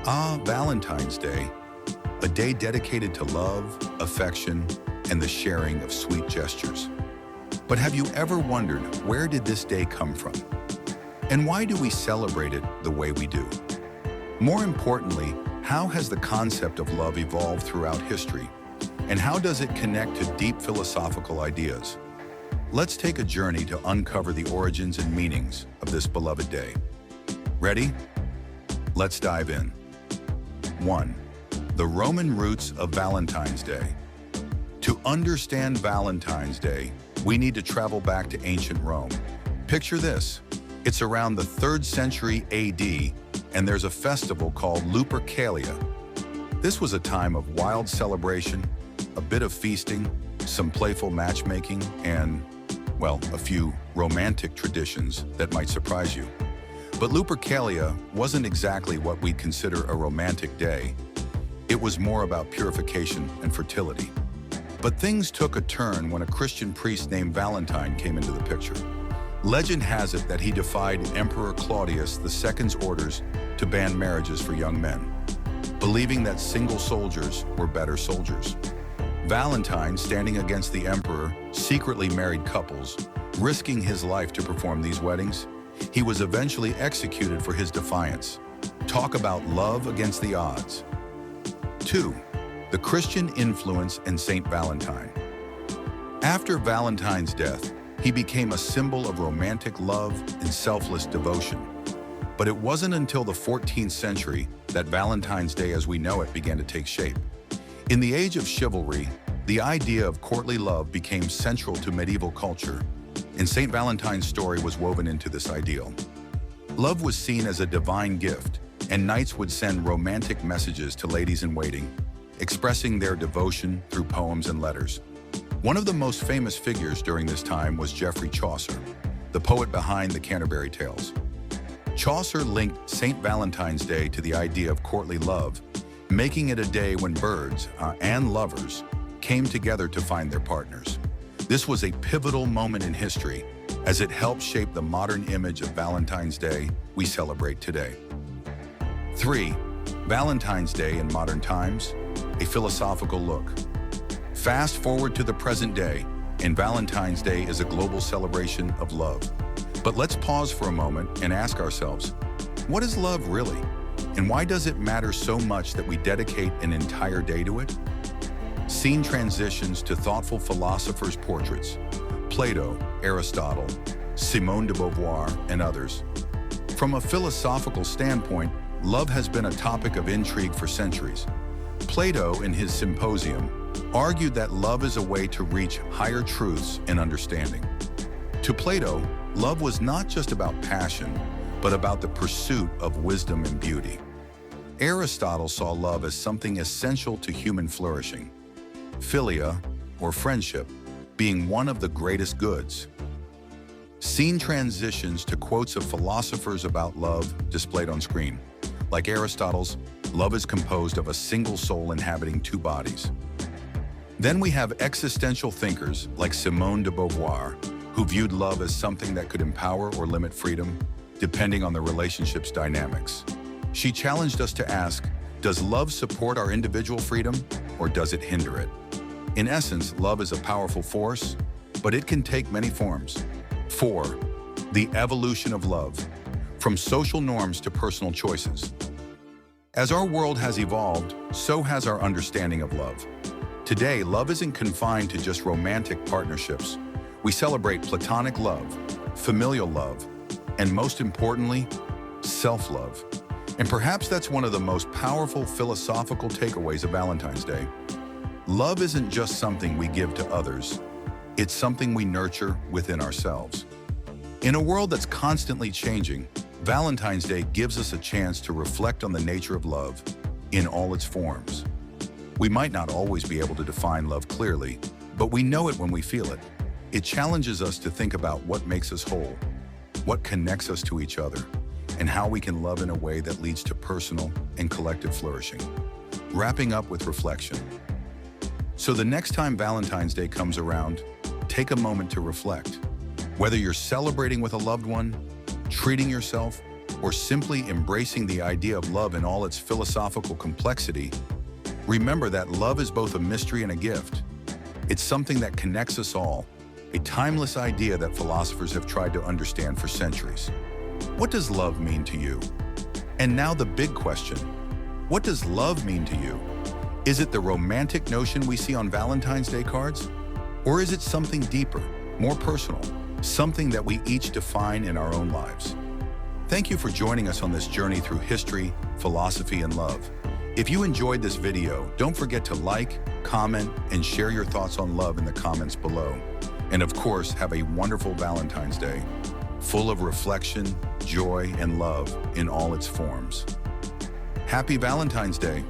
Ah, Valentine's Day, a day dedicated to love, affection, and the sharing of sweet gestures. But have you ever wondered, where did this day come from? And why do we celebrate it the way we do? More importantly, how has the concept of love evolved throughout history? And how does it connect to deep philosophical ideas? Let's take a journey to uncover the origins and meanings of this beloved day. Ready? Let's dive in. 1. The Roman roots of Valentine's Day. To understand Valentine's Day, we need to travel back to ancient Rome. Picture this. It's around the 3rd century AD, and there's a festival called Lupercalia. This was a time of wild celebration, a bit of feasting, some playful matchmaking, and, well, a few romantic traditions that might surprise you. But Lupercalia wasn't exactly what we'd consider a romantic day. It was more about purification and fertility. But things took a turn when a Christian priest named Valentine came into the picture. Legend has it that he defied Emperor Claudius II's orders to ban marriages for young men, believing that single soldiers were better soldiers. Valentine, standing against the emperor, secretly married couples, risking his life to perform these weddings. He was eventually executed for his defiance. Talk about love against the odds. 2. The Christian influence in Saint Valentine. After Valentine's death, he became a symbol of romantic love and selfless devotion. But it wasn't until the 14th century that Valentine's Day as we know it began to take shape. In the age of chivalry, the idea of courtly love became central to medieval culture, and Saint Valentine's story was woven into this ideal. Love was seen as a divine gift, and knights would send romantic messages to ladies-in-waiting, expressing their devotion through poems and letters. One of the most famous figures during this time was Geoffrey Chaucer, the poet behind the Canterbury Tales. Chaucer linked Saint Valentine's Day to the idea of courtly love, making it a day when birds and lovers came together to find their partners. This was a pivotal moment in history, as it helped shape the modern image of Valentine's Day we celebrate today. 3. Valentine's Day in modern times, a philosophical look. Fast forward to the present day, and Valentine's Day is a global celebration of love. But let's pause for a moment and ask ourselves, what is love really? And why does it matter so much that we dedicate an entire day to it? Scene transitions to thoughtful philosophers' portraits: Plato, Aristotle, Simone de Beauvoir, and others. From a philosophical standpoint, love has been a topic of intrigue for centuries. Plato, in his Symposium, argued that love is a way to reach higher truths and understanding. To Plato, love was not just about passion, but about the pursuit of wisdom and beauty. Aristotle saw love as something essential to human flourishing, philia, or friendship, being one of the greatest goods. Scene transitions to quotes of philosophers about love displayed on screen. Like Aristotle's, love is composed of a single soul inhabiting two bodies. Then we have existential thinkers like Simone de Beauvoir, who viewed love as something that could empower or limit freedom, depending on the relationship's dynamics. She challenged us to ask, does love support our individual freedom, or does it hinder it? In essence, love is a powerful force, but it can take many forms. 4. The evolution of love, from social norms to personal choices. As our world has evolved, so has our understanding of love. Today, love isn't confined to just romantic partnerships. We celebrate platonic love, familial love, and most importantly, self-love. And perhaps that's one of the most powerful philosophical takeaways of Valentine's Day. Love isn't just something we give to others, it's something we nurture within ourselves. In a world that's constantly changing, Valentine's Day gives us a chance to reflect on the nature of love in all its forms. We might not always be able to define love clearly, but we know it when we feel it. It challenges us to think about what makes us whole, what connects us to each other, and how we can love in a way that leads to personal and collective flourishing. Wrapping up with reflection. So the next time Valentine's Day comes around, take a moment to reflect. Whether you're celebrating with a loved one, treating yourself, or simply embracing the idea of love in all its philosophical complexity, remember that love is both a mystery and a gift. It's something that connects us all, a timeless idea that philosophers have tried to understand for centuries. What does love mean to you? And now the big question, what does love mean to you? Is it the romantic notion we see on Valentine's Day cards? Or is it something deeper, more personal, something that we each define in our own lives? Thank you for joining us on this journey through history, philosophy, and love. If you enjoyed this video, don't forget to like, comment, and share your thoughts on love in the comments below. And of course, have a wonderful Valentine's Day, full of reflection, joy, and love in all its forms. Happy Valentine's Day!